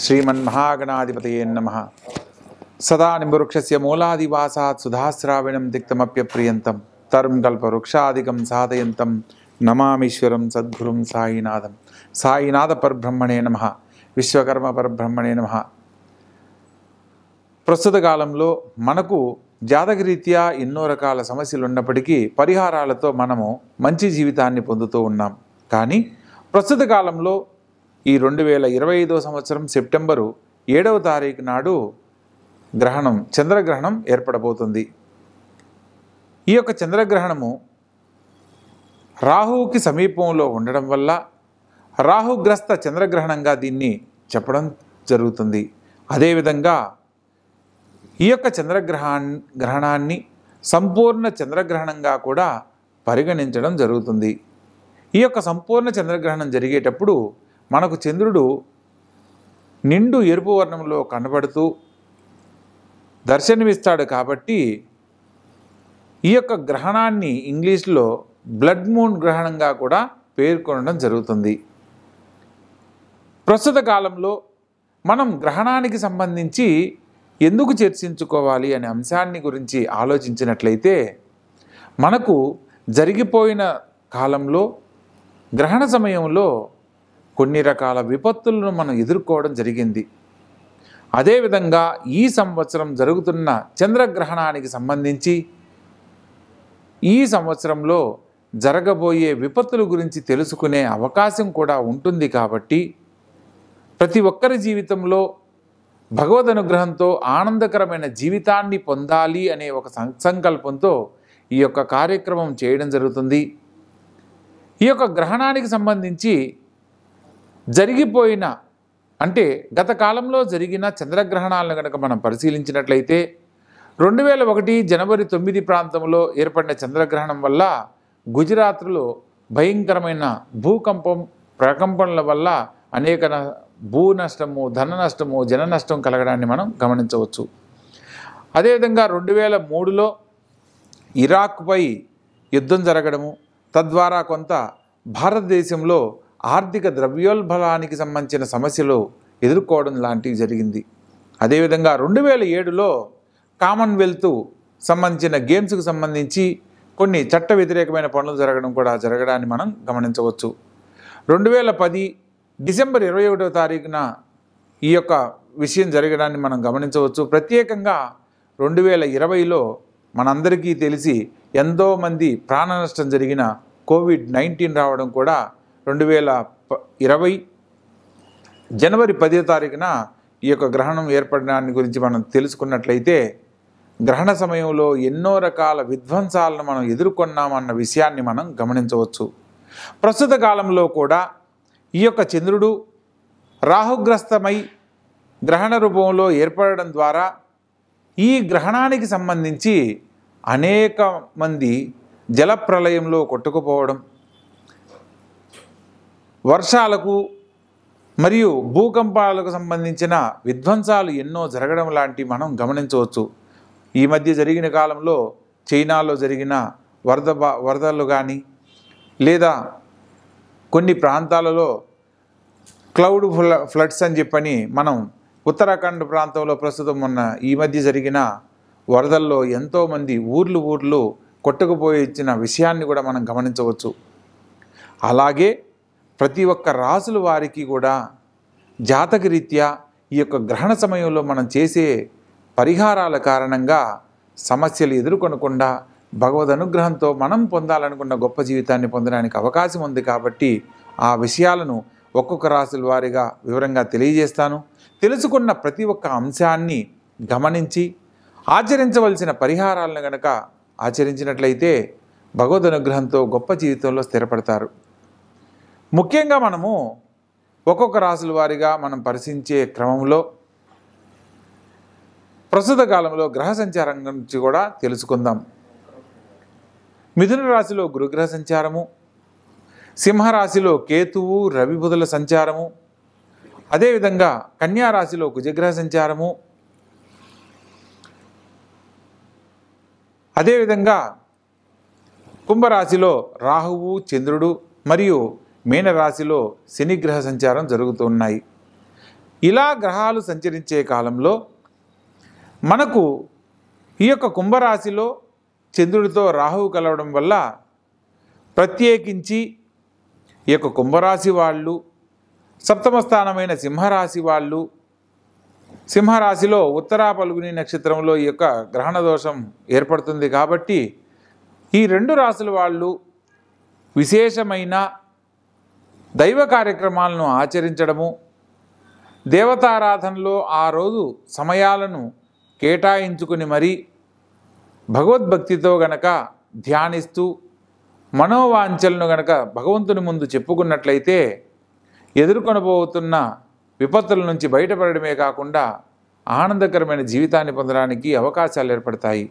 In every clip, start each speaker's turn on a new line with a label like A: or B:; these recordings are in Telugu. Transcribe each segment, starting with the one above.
A: श्रीमन्महागणाधिपतये नमः। सदा निम्बवृक्षस्य मूलादिवासात् सुधास्राविणं तिक्तमप्यप्रियन्तं तरुं कल्पवृक्षादिकं साधयन्तं नमामीश्वरं सद्गुरुं साईनाथं। साईनाथ परब्रह्मणे नमः। విశ్వకర్మ పరబ్రహ్మణే నమః। ప్రస్తుత కాలంలో మనకు జాతకరీత్యా ఎన్నో రకాల సమస్యలు ఉన్నప్పటికీ పరిహారాలతో మనము మంచి జీవితాన్ని పొందుతూ ఉన్నాం. కానీ ప్రస్తుత కాలంలో ఈ 2025వ సంవత్సరం సెప్టెంబరు 7వ తారీఖు నాడు గ్రహణం చంద్రగ్రహణం ఏర్పడబోతుంది. ఈ యొక్క చంద్రగ్రహణము రాహువుకి సమీపంలో ఉండడం వల్ల రాహుగ్రస్త చంద్రగ్రహణంగా దీన్ని చెప్పడం జరుగుతుంది. అదేవిధంగా ఈ యొక్క గ్రహణాన్ని సంపూర్ణ చంద్రగ్రహణంగా కూడా పరిగణించడం జరుగుతుంది. ఈ యొక్క సంపూర్ణ చంద్రగ్రహణం జరిగేటప్పుడు మనకు చంద్రుడు నిండు ఎరుపు వర్ణంలో కనబడుతూ దర్శనమిస్తాడు. కాబట్టి ఈ యొక్క గ్రహణాన్ని ఇంగ్లీష్లో బ్లడ్ మూన్ గ్రహణంగా కూడా పేర్కొనడం జరుగుతుంది. ప్రస్తుత కాలంలో మనం గ్రహణానికి సంబంధించి ఎందుకు చర్చించుకోవాలి అనే అంశాన్ని గురించి ఆలోచించినట్లయితే మనకు జరిగిపోయిన కాలంలో గ్రహణ సమయంలో కొన్ని రకాల విపత్తులను మనం ఎదుర్కోవడం జరిగింది. అదేవిధంగా ఈ సంవత్సరం జరుగుతున్న చంద్రగ్రహణానికి సంబంధించి ఈ సంవత్సరంలో జరగబోయే విపత్తుల గురించి తెలుసుకునే అవకాశం కూడా ఉంటుంది. కాబట్టి ప్రతి ఒక్కరి జీవితంలో భగవద్ అనుగ్రహంతో ఆనందకరమైన జీవితాన్ని పొందాలి అనే ఒక సంకల్పంతో ఈ యొక్క కార్యక్రమం చేయడం జరుగుతుంది. ఈ యొక్క గ్రహణానికి సంబంధించి జరిగిపోయిన అంటే గత కాలంలో జరిగిన చంద్రగ్రహణాలను కనుక మనం పరిశీలించినట్లయితే 2001 జనవరి 9 ప్రాంతంలో ఏర్పడిన చంద్రగ్రహణం వల్ల గుజరాత్లో భయంకరమైన ప్రకంపనల వల్ల అనేక భూ నష్టము, ధన నష్టము, జన నష్టం కలగడాన్ని మనం గమనించవచ్చు. అదేవిధంగా 2003లో ఇరాక్పై యుద్ధం జరగడము, తద్వారా కొంత భారతదేశంలో ఆర్థిక ద్రవ్యోల్బణానికి సంబంధించిన సమస్యలు ఎదుర్కోవడం లాంటివి జరిగింది. అదేవిధంగా 2007లో కామన్వెల్త్ సంబంధించిన గేమ్స్కు సంబంధించి కొన్ని చట్ట వ్యతిరేకమైన పనులు జరగడాన్ని మనం గమనించవచ్చు. 2010 డిసెంబర్ 21వ తారీఖున ఈ యొక్క విషయం జరగడాన్ని మనం గమనించవచ్చు. ప్రత్యేకంగా 2020లో మనందరికీ తెలిసి ఎంతోమంది ప్రాణ నష్టం జరిగిన కోవిడ్-19 రావడం కూడా 2020 జనవరి 10వ తారీఖున ఈ యొక్క గ్రహణం ఏర్పడడాన్ని గురించి మనం తెలుసుకున్నట్లయితే గ్రహణ సమయంలో ఎన్నో రకాల విధ్వంసాలను మనం ఎదుర్కొన్నామన్న విషయాన్ని మనం గమనించవచ్చు. ప్రస్తుత కాలంలో కూడా ఈ యొక్క చంద్రుడు రాహుగ్రస్తమై గ్రహణ రూపంలో ఏర్పడడం ద్వారా ఈ గ్రహణానికి సంబంధించి అనేక మంది జలప్రలయంలో కొట్టుకుపోవడం, వర్షాలకు మరియు భూకంపాలకు సంబంధించిన విధ్వంసాలు ఎన్నో జరగడం లాంటివి మనం గమనించవచ్చు. ఈ మధ్య జరిగిన కాలంలో చైనాలో జరిగిన వరదలు కానీ లేదా కొన్ని ప్రాంతాలలో క్లౌడ్ ఫ్లడ్స్ అని చెప్పని మనం ఉత్తరాఖండ్ ప్రాంతంలో ప్రస్తుతం ఉన్న ఈ మధ్య జరిగిన వరదల్లో ఎంతోమంది ఊర్లు కొట్టుకుపోయి ఇచ్చిన విషయాన్ని కూడా మనం గమనించవచ్చు. అలాగే ప్రతి ఒక్క రాసుల వారికి కూడా జాతకరీత్యా ఈ యొక్క గ్రహణ సమయంలో మనం చేసే పరిహారాల కారణంగా సమస్యలు ఎదుర్కొనకుండా భగవద్ అనుగ్రహంతో మనం పొందాలనుకున్న గొప్ప జీవితాన్ని పొందడానికి అవకాశం ఉంది. కాబట్టి ఆ విషయాలను ఒక్కొక్క రాశుల వారీగా వివరంగా తెలియజేస్తాను. తెలుసుకున్న ప్రతి ఒక్క అంశాన్ని గమనించి ఆచరించవలసిన పరిహారాలను గనక ఆచరించినట్లయితే భగవద్ అనుగ్రహంతో గొప్ప జీవితంలో స్థిరపడతారు. ముఖ్యంగా మనము ఒక్కొక్క రాశుల వారీగా మనం పరిశీలించే క్రమంలో ప్రస్తుత కాలంలో గ్రహ సంచారం గురించి కూడా తెలుసుకుందాం. మిథున రాశిలో గురుగ్రహ సంచారము, సింహరాశిలో కేతువు రవి బుధుల సంచారము, అదేవిధంగా కన్యా రాశిలో కుజగ్రహ సంచారము, అదేవిధంగా కుంభరాశిలో రాహువు చంద్రుడు మరియు మీనరాశిలో శనిగ్రహ సంచారం జరుగుతున్నాయి. ఇలా గ్రహాలు సంచరించే కాలంలో మనకు ఈ యొక్క కుంభరాశిలో చంద్రుడితో రాహువు కలవడం వల్ల ప్రత్యేకించి ఈ యొక్క కుంభరాశి వాళ్ళు, సప్తమ స్థానమైన సింహరాశి వాళ్ళు, సింహరాశిలో ఉత్తరా పల్గుని నక్షత్రంలో ఈ యొక్క గ్రహణ దోషం ఏర్పడుతుంది కాబట్టి ఈ రెండు రాశుల వాళ్ళు విశేషమైన దైవ కార్యక్రమాలను ఆచరించడము, దేవతారాధనలో ఆ రోజు సమయాలను కేటాయించుకుని మరీ భగవద్భక్తితో గనక ధ్యానిస్తూ మనోవాంఛలను గనక భగవంతుని ముందు చెప్పుకున్నట్లయితే ఎదుర్కొనబోతున్న విపత్తుల నుంచి బయటపడడమే కాకుండా ఆనందకరమైన జీవితాన్ని పొందడానికి అవకాశాలు ఏర్పడతాయి.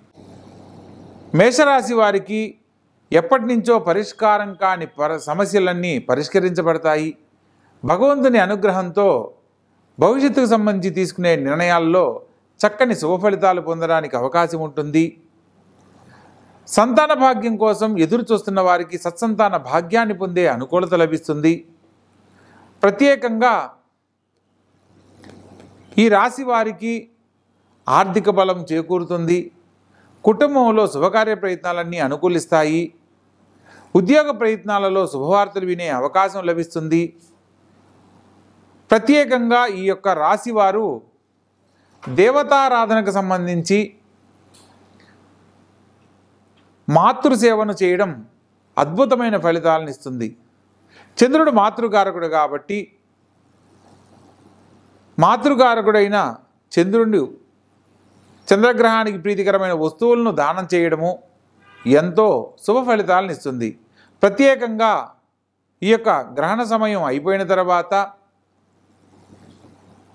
A: మేషరాశి వారికి ఎప్పటి నుంచో పరిష్కారం కాని సమస్యలన్నీ పరిష్కరించబడతాయి. భగవంతుని అనుగ్రహంతో భవిష్యత్తుకు సంబంధించి తీసుకునే నిర్ణయాల్లో చక్కని శుభ ఫలితాలు పొందడానికి అవకాశం ఉంటుంది. సంతాన భాగ్యం కోసం ఎదురు చూస్తున్న వారికి సత్సంతాన భాగ్యాన్ని పొందే అనుకూలత లభిస్తుంది. ప్రత్యేకంగా ఈ రాశి వారికి ఆర్థిక బలం చేకూరుతుంది. కుటుంబంలో శుభకార్య ప్రయత్నాలన్నీ అనుకూలిస్తాయి. ఉద్యోగ ప్రయత్నాలలో శుభవార్తలు వినే అవకాశం లభిస్తుంది. ప్రత్యేకంగా ఈ యొక్క రాశివారు దేవతారాధనకు సంబంధించి మాతృసేవను చేయడం అద్భుతమైన ఫలితాలను ఇస్తుంది. చంద్రుడు మాతృకారకుడు కాబట్టి మాతృకారకుడైన చంద్రగ్రహానికి ప్రీతికరమైన వస్తువులను దానం చేయడము ఎంతో శుభ ఫలితాలను ఇస్తుంది. ప్రత్యేకంగా ఈ యొక్క గ్రహణ సమయం అయిపోయిన తర్వాత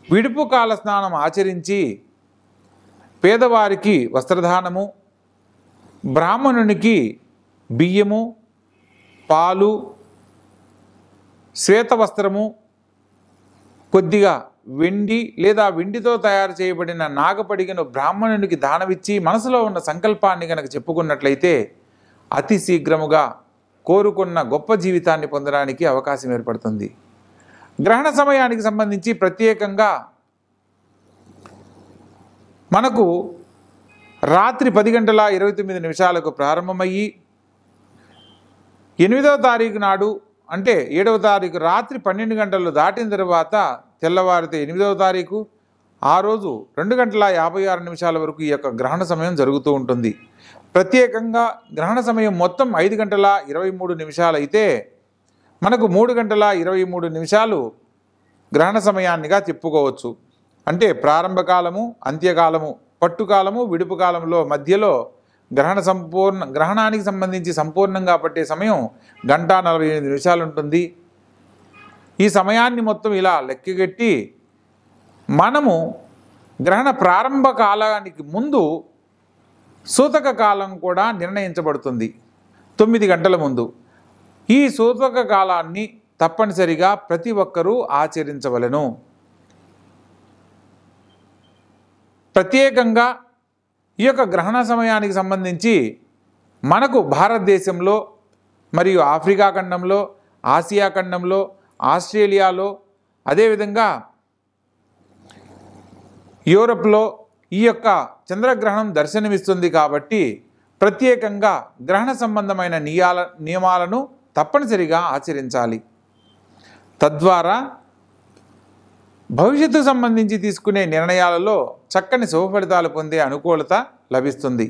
A: విడుపు కాల స్నానం ఆచరించి పేదవారికి వస్త్రదానము, బ్రాహ్మణునికి బియ్యము, పాలు, శ్వేత వస్త్రము, కొద్దిగా వెండి లేదా వెండితో తయారు చేయబడిన నాగపడిగను బ్రాహ్మణునికి దానమిచ్చి మనసులో ఉన్న సంకల్పాన్ని కనుక చెప్పుకున్నట్లయితే అతి శీఘ్రముగా కోరుకున్న గొప్ప జీవితాన్ని పొందడానికి అవకాశం ఏర్పడుతుంది. గ్రహణ సమయానికి సంబంధించి ప్రత్యేకంగా మనకు రాత్రి 10:29 ప్రారంభమయ్యి 8వ తారీఖు నాడు అంటే 7వ తారీఖు రాత్రి 12 గంటలు దాటిన తర్వాత తెల్లవారితే 8వ తారీఖు ఆ రోజు 2:56 వరకు ఈ యొక్క గ్రహణ సమయం జరుగుతూ ఉంటుంది. ప్రత్యేకంగా గ్రహణ సమయం మొత్తం 5:23 అయితే మనకు 3:23 గ్రహణ సమయాన్నిగా చెప్పుకోవచ్చు. అంటే ప్రారంభ కాలము, అంత్యకాలము, పట్టుకాలము, విడుపు కాలంలో మధ్యలో గ్రహణానికి సంబంధించి సంపూర్ణంగా పట్టే సమయం 1:48 ఉంటుంది. ఈ సమయాన్ని మొత్తం ఇలా లెక్కగట్టి మనము గ్రహణ ప్రారంభ కాలానికి ముందు సూతక కాలం కూడా నిర్ణయించబడుతుంది 9 గంటల ముందు. ఈ సూతక కాలాన్ని తప్పనిసరిగా ప్రతి ఒక్కరూ ఆచరించవలెను. ప్రత్యేకంగా ఈ యొక్క గ్రహణ సమయానికి సంబంధించి మనకు భారతదేశంలో మరియు ఆఫ్రికా ఖండంలో, ఆసియా ఖండంలో, ఆస్ట్రేలియాలో, అదేవిధంగా యూరప్లో ఈ యొక్క చంద్రగ్రహణం దర్శనమిస్తుంది కాబట్టి ప్రత్యేకంగా గ్రహణ సంబంధమైన నియమాలను తప్పనిసరిగా ఆచరించాలి. తద్వారా భవిష్యత్తుకు సంబంధించి తీసుకునే నిర్ణయాలలో చక్కని శుభ ఫలితాలు పొందే అనుకూలత లభిస్తుంది.